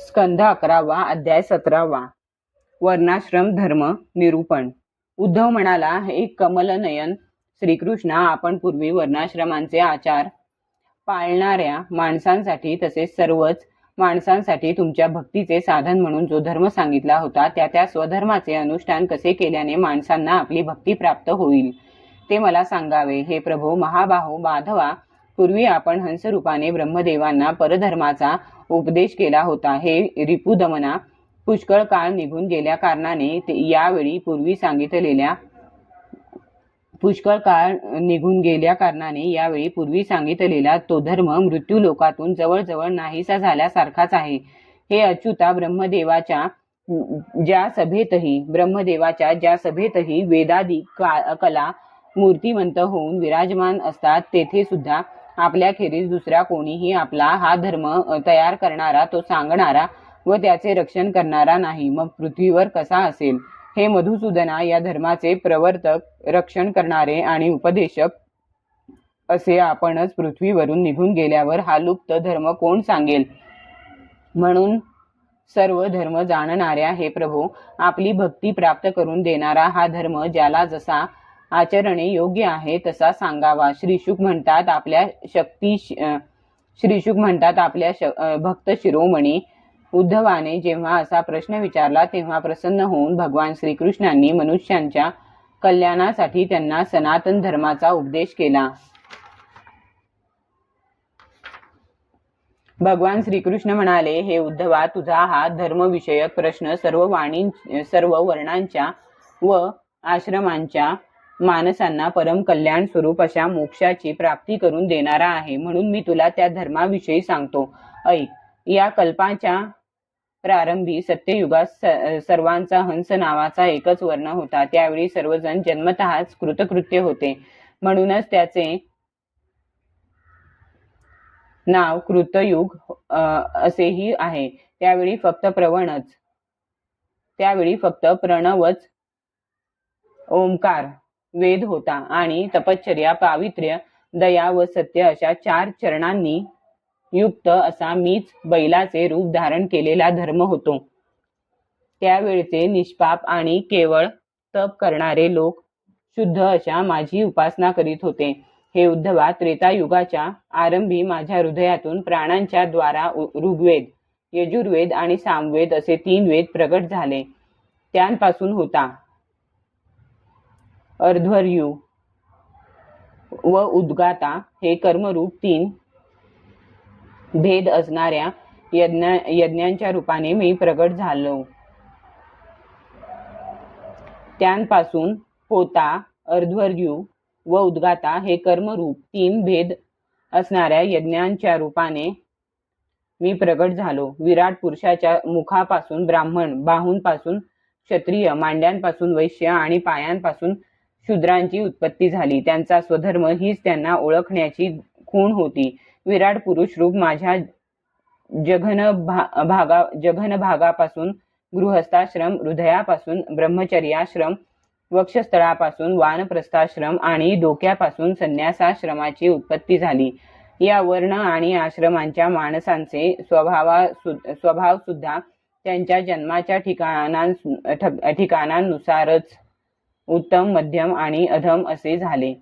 स्कंध 11 अध्याय 17 वर्णाश्रम धर्म निरूपण। उद्धव म्हणाला, हे कमलनयन श्रीकृष्णा, आपण पूर्वी वर्णाश्रमांचे आचार पाळणाऱ्या माणसांसाठी तसेच सर्वच माणसांसाठी तुमच्या भक्तीचे साधन म्हणून जो धर्म सांगितला होता त्या स्वधर्माचे अनुष्ठान कसे केल्याने माणसांना आपली भक्ती प्राप्त होईल ते मला सांगावे। हे प्रभो महाबाहो माधवा, पूर्वी आपण हंसरूपाने ब्रह्मदेवांना परधर्माचा उपदेश केला होता। हे रिपुदमना, पुष्कळ काळ निघून गेल्या कारणाने यावेळी पूर्वी सांगितलेला तो धर्म मृत्यू लोकातून जवळजवळ नाहीसा झाल्यासारखाच आहे। हे अच्युता, ब्रह्मदेवाच्या ज्या सभेतही वेदादी कला मूर्तिमंत होऊन विराजमान असतात, तेथे सुद्धा आपल्याखेरीज दुसरा कोणीही आपला हा धर्म तयार करणारा, तो सांगणारा व त्याचे रक्षण करणारा नाही, मग पृथ्वीवर कसा असेल? हे मधुसूदना, या धर्माचे प्रवर्तक, रक्षण करणारे आणि उपदेशक असे आपणच पृथ्वीवरून निघून गेल्यावर हा लुप्त धर्म कोण सांगेल? म्हणून सर्व धर्म जाणणाऱ्या हे प्रभो, आपली भक्ती प्राप्त करून देणारा हा धर्म ज्याला जसा आचरणे योग्य आहे तसा सांगावा। श्रीशुक म्हणतात, आपल्या भक्त शिरोमणी उद्धवाने जेव्हा असा प्रश्न विचारला तेव्हा प्रसन्न होऊन भगवान श्रीकृष्णांनी मनुष्यांच्या कल्याणासाठी त्यांना सनातन धर्माचा उपदेश केला। भगवान श्रीकृष्ण म्हणाले, हे उद्धवा, तुझा हा धर्मविषयक प्रश्न सर्व वर्णांच्या व आश्रमांच्या माणसांना परम कल्याण स्वरूप अशा मोक्षाची प्राप्ती करून देणारा आहे, म्हणून मी तुला त्या धर्माविषयी सांगतो, ऐक। या कल्पाच्या प्रारंभी सत्ययुगात सर्वांचा हंस नावाचा एकच वर्ण होता। त्यावेळी सर्वजण जन्मतःच कृतकृत्य होते, म्हणूनच त्याचे नाव कृतयुग असेही आहे। त्यावेळी फक्त प्रणवच ओंकार वेद होता आणि तपश्चर्या, पावित्र्य, दया व सत्य अशा 4 चरणांनी युक्त असा मीच बैलाचे रूप धारण केलेला धर्म होतो। त्यावेळचे निष्पाप आणि केवळ तप करणारे लोक शुद्ध अशा माझी उपासना करीत होते। हे उद्धवा, त्रेतायुगाच्या आरंभी माझ्या हृदयातून प्राणांच्या द्वारा ऋग्वेद, यजुर्वेद आणि सामवेद असे 3 वेद प्रगट झाले। त्यांपासून होता अर्ध्वर्यू व उद्गाता हे कर्मरूप 3 भेद असणाऱ्या यज्ञांच्या रूपाने मी प्रगट झालो। त्यांपासून होता अर्ध्वर्यू व उद्गाता हे कर्मरूप 3 भेद असणाऱ्या यज्ञांच्या रूपाने मी प्रगट झालो। विराट पुरुषाच्या मुखापासून ब्राह्मण, बाहूंपासून क्षत्रिय, मांड्यांपासून वैश्य आणि पायांपासून शूद्रांची उत्पत्ती झाली। त्यांचा स्वधर्म हीच त्यांना ओळखण्याची खूण होती। विराट पुरुष रूप माझ्या जघन भागापासून गृहस्थाश्रम, हृदयापासून ब्रह्मचर्याश्रम, वक्षस्थळापासून वानप्रस्थाश्रम आणि डोक्यापासून संन्यासाश्रमाची उत्पत्ती झाली। या वर्ण आणि आश्रमांच्या माणसांचे स्वभाव सुद्धा त्यांच्या जन्माच्या ठिकाणांनुसारच उत्तम, मध्यम आणि अधम असे झाले।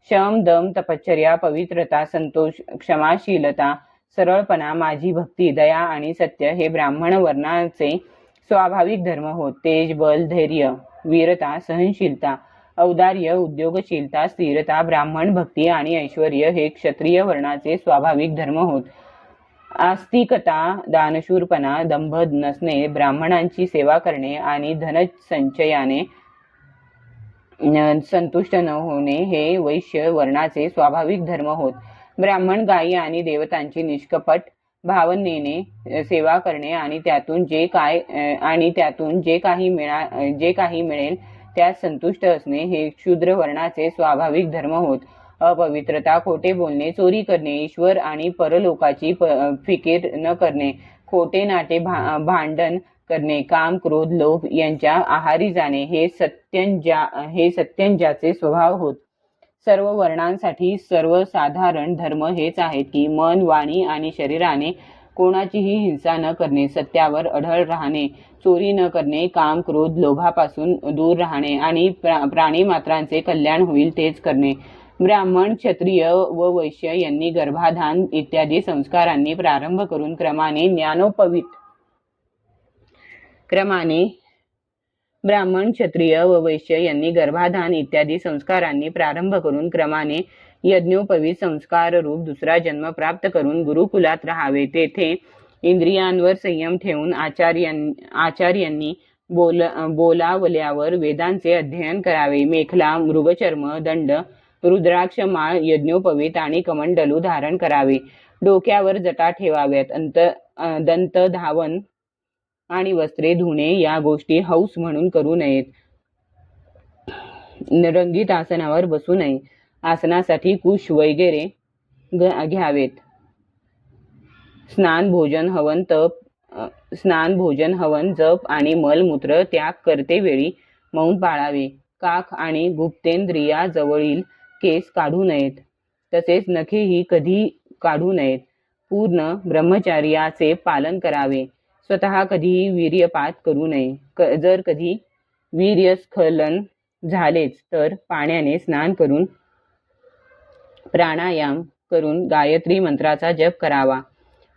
शम, दम, तपश्चर्या, पवित्रता, संतोष, क्षमाशीलता, सरळपणा, माझी भक्ती, दया आणि सत्य हे ब्राह्मण वर्णाचे स्वाभाविक धर्म होत। तेज, बल, धैर्य, वीरता, सहनशीलता, औदार्य, उद्योगशीलता, स्थिरता, ब्राह्मण भक्ती आणि ऐश्वर हे क्षत्रिय वर्णाचे स्वाभाविक धर्म होत। आस्तिकता, दानशूरपणा, दंभ नसणे, ब्राह्मणांची सेवा करणे आणि धनसंचयाने संतुष्ट न होणे हे वैश्य वर्णाचे स्वाभाविक धर्म होत। ब्राह्मण गायी आणि देवतांची निष्कपट भावनेने सेवा करणे आणि त्यातून जे काही मिळेल त्यात संतुष्ट असणे हे शूद्र वर्णाचे स्वाभाविक धर्म होत। अपवित्रता, खोटे बोलणे, चोरी करणे, ईश्वर आणि परलोकाची फिकीर न करणे, खोटे नाटे भांडण करणे, काम, क्रोध, लोभ यांच्या आहारी जाणे हे सत्यंजाचे स्वभाव होत। सर्व वर्णांसाठी सर्वसाधारण धर्म हेच आहेत की मन, वाणी आणि शरीराने कोणाचीही हिंसा न करणे, सत्यावर अढळ राहणे, चोरी न करणे, काम क्रोध लोभापासून दूर राहणे आणि प्राणी मात्रांचे कल्याण होईल तेच करणे. ब्राह्मण, क्षत्रिय व वैश्य यांनी गर्भाधान इत्यादी संस्कारांनी प्रारंभ करून ब्राह्मण, क्षत्रिय व वैश्य यांनी गर्भाधान इत्यादी संस्कारांनी प्रारंभ करून क्रमाने यज्ञोपवीत संस्काररूप दुसरा जन्म प्राप्त करून गुरुकुलात राहावे. तेथे इंद्रियांवर संयम ठेवून आचार्यांनी बोलावल्यावर वेदांचे अध्ययन करावे. मेखला, मृगचर्म, दंड, रुद्राक्ष माळ, यज्ञोपवीत आणि कमंडलू धारण करावे. डोक्यावर जटा ठेवाव्यात. दंत धावन आणि वस्त्रे धुणे या गोष्टी हौस म्हणून करू नयेत. रंगीत आसनावर बसू नये. आसनासाठी कुश वगैरे घ्यावेत. स्नान, भोजन, हवन, जप आणि मलमूत्र त्याग करते वेळी मौन पाळावे. काख आणि गुप्तेंद्रियाजवळील केस काढू नयेत. तसेच नखेही कधी काढू नयेत. पूर्ण ब्रह्मचर्याचे पालन करावे. स्वतः कधीही वीर्यपात करू नये. जर कधी वीर्यस्खलन झालेच तर पाण्याने स्नान करून प्राणायाम करून गायत्री मंत्राचा जप करावा.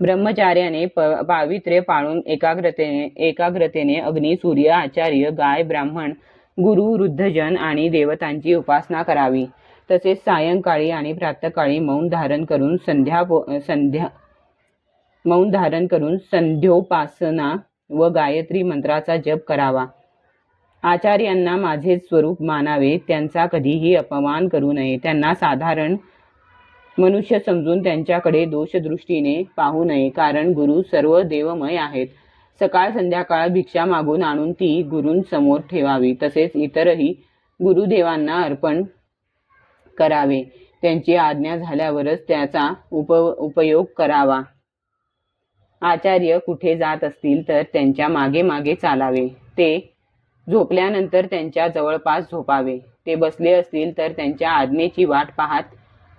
ब्रह्मचार्याने पावित्र्य पाळून एकाग्रतेने अग्नी, सूर्य, आचार्य, गाय, ब्राह्मण, गुरु, वृद्धजन आणि देवतांची उपासना करावी. तसेच सायंकाळी आणि प्रातःकाळी मौन धारण करून संध्योपासना व गायत्री मंत्राचा जप करावा. आचार्यांना माझे स्वरूप मानावे. त्यांचा कधीही अपमान करू नये. त्यांना साधारण मनुष्य समजून त्यांच्याकडे दोषदृष्टीने पाहू नये, कारण गुरु सर्व देवमय आहेत. सकाळ संध्याकाळ भिक्षा मागून आणून ती गुरूंसमोर ठेवावी. तसेच इतरही गुरुदेवांना अर्पण करावे. त्यांची आज्ञा झाल्यावरच त्याचा उपयोग करावा. आचार्य कुठे जात असतील तर त्यांच्या मागे मागे चालावे. ते झोपल्यानंतर त्यांच्या जवळपास झोपावे. ते बसले असतील तर त्यांच्या आज्ञेची वाट पाहत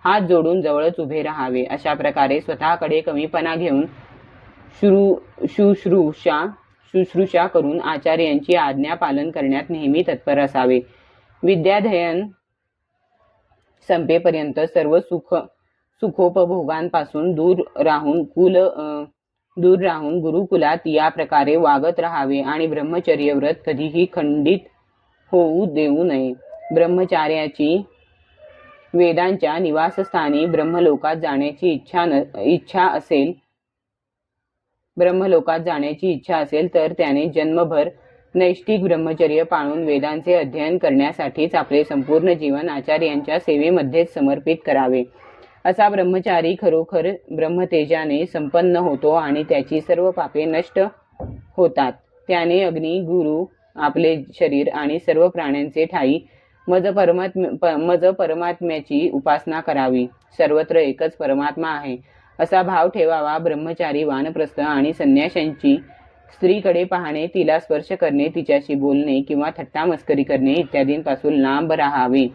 हात जोडून जवळच उभे राहावे. अशा प्रकारे स्वतःकडे कमीपणा घेऊन शुश्रूषा करून आचार्यांची आज्ञा पालन करण्यात नेहमी तत्पर असावे. विद्याध्ययन संपेपर्यंत सर्व सुखोपभोगांपासून दूर राहून गुरुकुलात या प्रकारे वागत राहावे आणि ब्रह्मचर्य व्रत कधीही खंडित होऊ देऊ नये. ब्रह्मचार्याची वेदांच्या निवासस्थानी ब्रह्मलोकात जाण्याची इच्छा असेल तर त्याने जन्मभर नैष्ठिक ब्रह्मचर्य पाळून वेदांचे अध्ययन करण्यासाठीच आपले संपूर्ण जीवन आचार्यांच्या सेवेमध्येच समर्पित करावे. असा ब्रह्मचारी खरोखर ब्रह्मतेजाने संपन्न होतो आणि त्याची सर्व पापे नष्ट होतात. त्याने अग्नी, गुरु, आपले शरीर आणि सर्व प्राण्यांचे ठाई मज परमात्म्याची उपासना करावी. सर्वत्र एकच परमात्मा आहे असा भाव ठेवावा. ब्रह्मचारी, वानप्रस्थ आणि संन्याशांची स्त्रीकडे पाहणे, तिला स्पर्श करणे, तिच्याशी बोलणे किंवा थट्टा मस्करी करणे इत्यादींपासून लांब राहावे.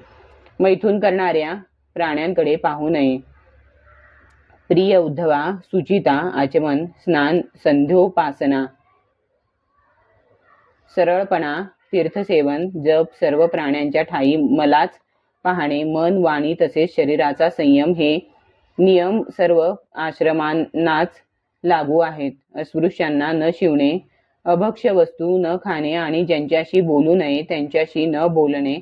मैथून करणाऱ्या प्राण्यांकडे पाहू नये. प्रिय उद्धवा, सुचिता, आचमन, स्नान, संध्योपासना, सरळपणा, तीर्थसेवन, जप, सर्व प्राण्यांच्या ठाई मलाच पाहणे, मन, वाणी तसेच शरीराचा संयम हे नियम सर्व आश्रमांनाच लागू आहेत. अस्पृश्यांना न शिवणे, अभक्ष्य वस्तू न खाणे आणि ज्यांच्याशी बोलू नये त्यांच्याशी न बोलणे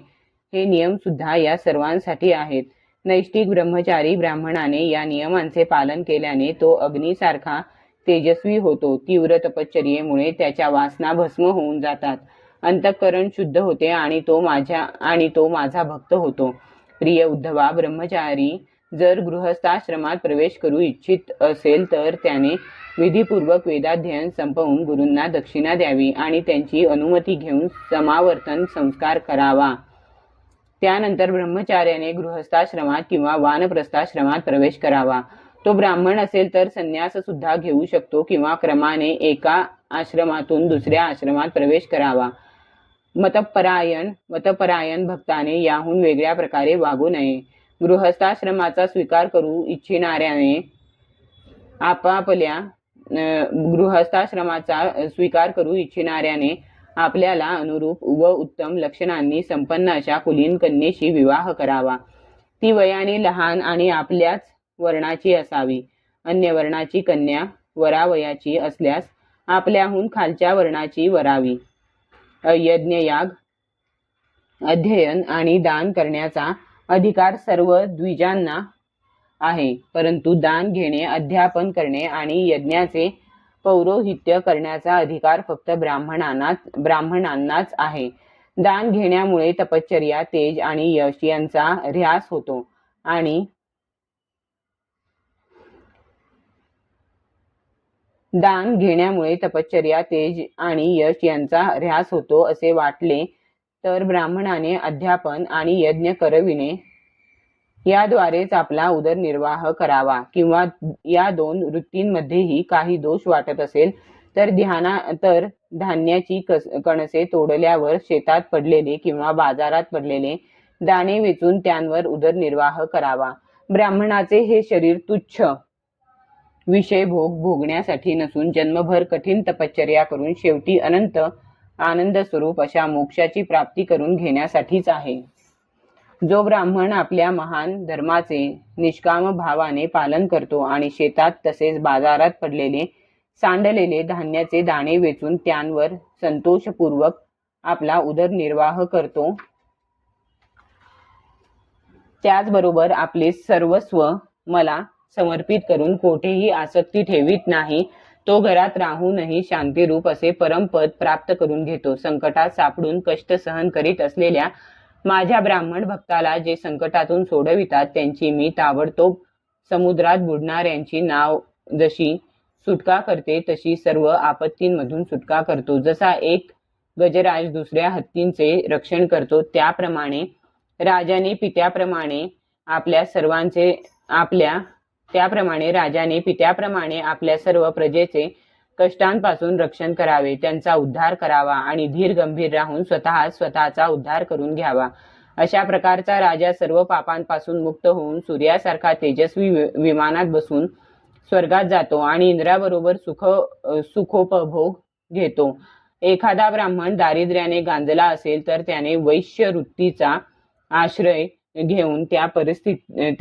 हे नियम सुद्धा या सर्वांसाठी आहेत. नैष्ठिक ब्रह्मचारी ब्राह्मणाने या नियमांचे पालन केल्याने तो अग्नीसारखा तेजस्वी होतो. तीव्र तपश्चर्येमुळे त्याच्या वासना भस्म होऊन जातात. अंतःकरण शुद्ध होते आणि तो माझा भक्त होतो. प्रिय उद्धवा, ब्रह्मचारी जर गृहस्थाश्रमात प्रवेश करू इच्छित असेल तर त्याने विधीपूर्वक वेदाध्ययन संपवून गुरूंना दक्षिणा द्यावी आणि त्यांची अनुमती घेऊन समावर्तन संस्कार करावा. त्यानंतर ब्रह्मचार्याने गृहस्थाश्रमात किंवा वानप्रस्थाश्रमात प्रवेश करावा. तो ब्राह्मण असेल तर संन्यास सुद्धा घेऊ शकतो किंवा क्रमाने एका आश्रमातून दुसऱ्या आश्रमात प्रवेश करावा. मतपरायण भक्ताने याहून वेगळ्या प्रकारे वागू नये. गृहस्थाश्रमाचा स्वीकार करू इच्छिणाऱ्याने आपापल्या गृहस्थाश्रमाचा स्वीकार करू इच्छिणाऱ्याने आपल्याला अनुरूप व उत्तम लक्षणांनी संपन्न अशा कुलीन कन्येशी विवाह करावा. ती वयाने लहान आणि आपल्याच वर्णाची असावी. अन्य वर्णाची कन्या वरावयाची असल्यास आपल्याहून खालच्या वर्णाची वरावी. यज्ञयाग, अध्ययन आणि दान करण्याचा अधिकार सर्व द्विजांना आहे, परंतु दान घेणे, अध्यापन करणे आणि यज्ञाचे पौरोहित्य करण्याचा अधिकार फक्त ब्राह्मणांनाच आहे. दान घेण्यामुळे तपश्चर्या, तेज आणि यश यांचा ऱ्हास होतो आणि दान घेण्यामुळे तपश्चर्या, तेज आणि यश यांचा ऱ्हास होतो असे वाटले तर ब्राह्मणाने अध्यापन आणि यज्ञ करविणे याद्वारेच आपला उदरनिर्वाह करावा. किंवा या दोन वृत्तींमध्येही काही दोष वाटत असेल तर धान्याची कणसे तोडल्यावर शेतात पडलेले किंवा बाजारात पडलेले दाणे वेचून त्यांवर उदरनिर्वाह करावा. ब्राह्मणाचे हे शरीर तुच्छ विषय भोगण्यासाठी नसून जन्मभर कठीण तपश्चर्या करून शेवटी अनंत आनंद स्वरूप अशा मोक्षाची प्राप्ती करून घेण्यासाठीच आहे. जो ब्राह्मण आपल्या महान धर्माचे निष्काम भावाने पालन करतो आणि शेतात तसेच बाजारात पडलेले सांडलेले धान्याचे दाणे वेचून त्यांवर संतोषपूर्वक आपला उदरनिर्वाह करतो, त्याचबरोबर आपले सर्वस्व मला समर्पित करून कोठेही आसक्ती ठेवीत नाही, तो घरात राहूनही शांतिरूप असे परमपद प्राप्त करून घेतो. संकटात सापडून कष्ट सहन करीत असलेल्या माझ्या ब्राह्मण भक्ताला जे संकटातून सोडवितात त्यांची मी ताबडतोब समुद्रात बुडणाऱ्यांची नाव जशी सुटका करते तशी सर्व आपत्तींमधून सुटका करतो. जसा एक गजराज दुसऱ्या हत्तींचे रक्षण करतो त्याप्रमाणे राजाने पित्याप्रमाणे आपल्या सर्व प्रजेचे कष्टांपासून रक्षण करावे, त्यांचा उद्धार करावा आणि धीर गंभीर राहून स्वतःचा उद्धार करून घ्यावा. अशा प्रकारचा राजा सर्व पापांपासून मुक्त होऊन सूर्यासारखा तेजस्वी विमानात बसून स्वर्गात जातो आणि इंद्राबरोबर सुखोपभोग घेतो. एखादा ब्राह्मण दारिद्र्याने गांजला असेल तर त्याने वैश्य वृत्तीचा आश्रय घेऊन त्या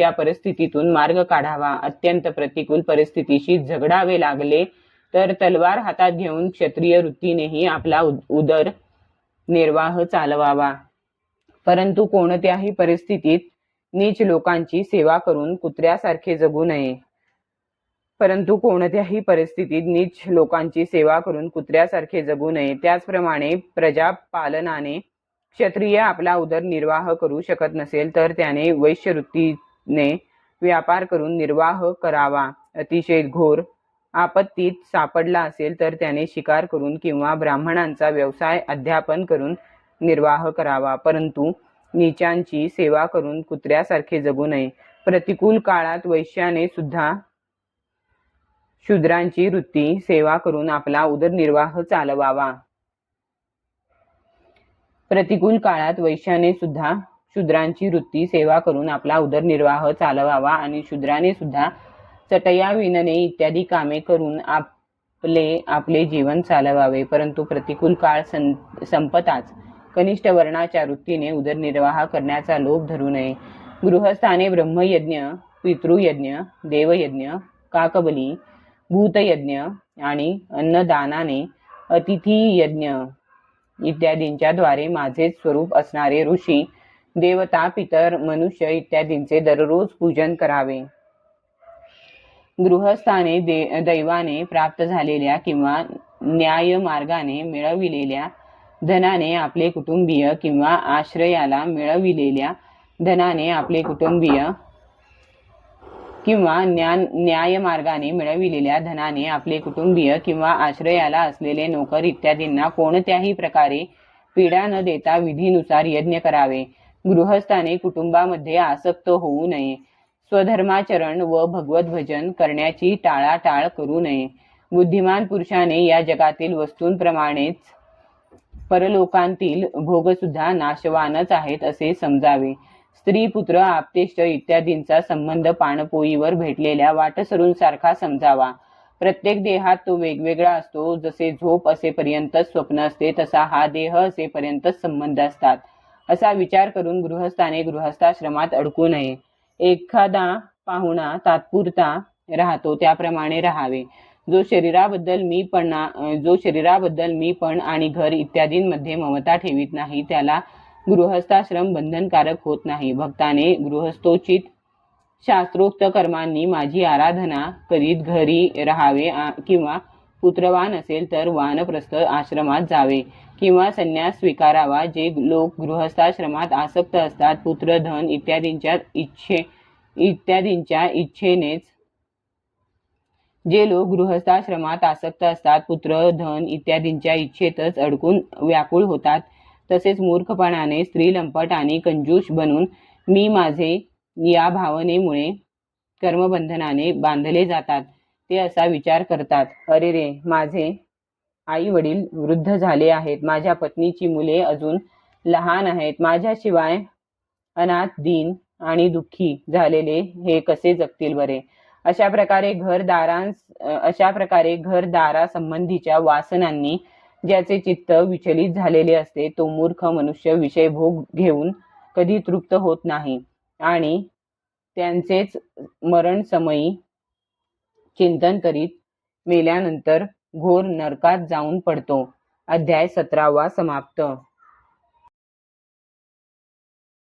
परिस्थितीतून मार्ग काढावा. अत्यंत प्रतिकूल परिस्थितीशी झगडावे लागले तर तलवार हातात घेऊन क्षत्रिय वृत्तीनेही आपला उदर निर्वाह चालवावा. परंतु कोणत्याही परिस्थितीत नीच लोकांची सेवा करून कुत्र्यासारखे जगू नये. त्याचप्रमाणे प्रजापालनाने क्षत्रिय आपला उदरनिर्वाह करू शकत नसेल तर त्याने वैश्यवृत्तीने व्यापार करून निर्वाह करावा. अतिशय घोर आपत्तीत सापडला असेल तर त्याने शिकार करून किंवा ब्राह्मणांचा व्यवसाय अध्यापन करून निर्वाह करावा. परंतु नीचांची सेवा करून कुत्र्यासारखे जगू नये. प्रतिकूल काळात वैश्याने सुद्धा शूद्रांची वृत्ती सेवा करून आपला उदरनिर्वाह चालवावा. आणि शूद्राने सुद्धा चटया विणणे इत्यादी कामे करून आपले जीवन चालवावे. परंतु प्रतिकूल काळ संपताच कनिष्ठ वर्णाच्या वृत्तीने उदरनिर्वाह करण्याचा लोभ धरू नये. गृहस्थाने ब्रह्मयज्ञ, पितृयज्ञ, देवयज्ञ, काकबली, भूतयज्ञ आणि अन्नदानाने, अतिथी यज्ञ इत्यादींच्या द्वारे माझेच स्वरूप असणारे ऋषी, देवता, पितर, मनुष्य इत्यादींचे दररोज पूजन करावे. गृहस्थाने दैवाने प्राप्त झालेल्या किंवा न्यायमार्गाने मिळविलेल्या धनाने आपले कुटुंबीय किंवा आश्रयाला मिळविलेल्या धनाने आपले कुटुंबीय किंवा न्यायमार्गाने मिळविलेल्या धनाने आपले कुटुंबीय किंवा आश्रयाला असलेले नोकर इत्यादींना कोणत्याही प्रकारे पीडा न देता विधीनुसार यज्ञ करावे. गृहस्थाने कुटुंबामध्ये आसक्त होऊ नये. स्वधर्माचरण व भगवत भजन करण्याची टाळाटाळ करू नये. बुद्धिमान पुरुषाने या जगातील वस्तूंप्रमाणेच परलोकांतील भोगसुद्धा नाशवानच आहेत असे समजावे. स्त्री, पुत्र, आप्तेष्ट इत्यादींचा संबंध पाणपोईवर भेटलेल्या वाटसरूंसारखा समजावा. प्रत्येक देहात तो वेगवेगळा असतो. जसे झोप असेपर्यंतच स्वप्न असते, तसा हा देह असेपर्यंतच संबंध असतात. असा विचार करून गृहस्थाने गृहस्थाश्रमात अडकू नये. एखादा पाहुणा तात्पुरता राहतो त्याप्रमाणे राहावे. जो शरीराबद्दल मीपण आणि घर इत्यादींमध्ये ममता ठेवीत नाही, त्याला गृहस्थाश्रम बंधनकारक होत नाही. भक्ताने गृहस्थोचित शास्त्रोक्त कर्मांनी माझी आराधना करीत घरी राहावे किंवा पुत्रवान असेल तर वानप्रस्थ आश्रमात जावे किंवा संन्यास स्वीकारावा. जे लोक गृहस्थाश्रमात आसक्त असतात, पुत्र धन इत्यादींच्या इच्छेनेच जे लोक गृहस्थाश्रमात आसक्त असतात, पुत्र धन इत्यादींच्या इच्छेतच अडकून व्याकुळ होतात, तसेच मूर्खपणाने स्त्री लंपट आणि कंजूष बनून मी माझे या भावनेमुळे कर्मबंधनाने बांधले जातात. ते असा विचार करतात, अरे रे, माझे आई वडील वृद्ध झाले आहेत, माझ्या पत्नीची मुले अजून लहान आहेत, माझ्याशिवाय अनाथ, दीन आणि दुःखी झालेले हे कसे जगतील बरे. अशा प्रकारे घरदारा संबंधीच्या वासनांनी ज्याचे चित्त विचलित झालेले असते, तो मूर्ख मनुष्य विषय भोग घेऊन कधी तृप्त होत नाही आणि त्यांचेच मरणसमयी चिंतन करीत मेल्यानंतर घोर नरकात जाऊन पडतो. अध्याय 17 समाप्त.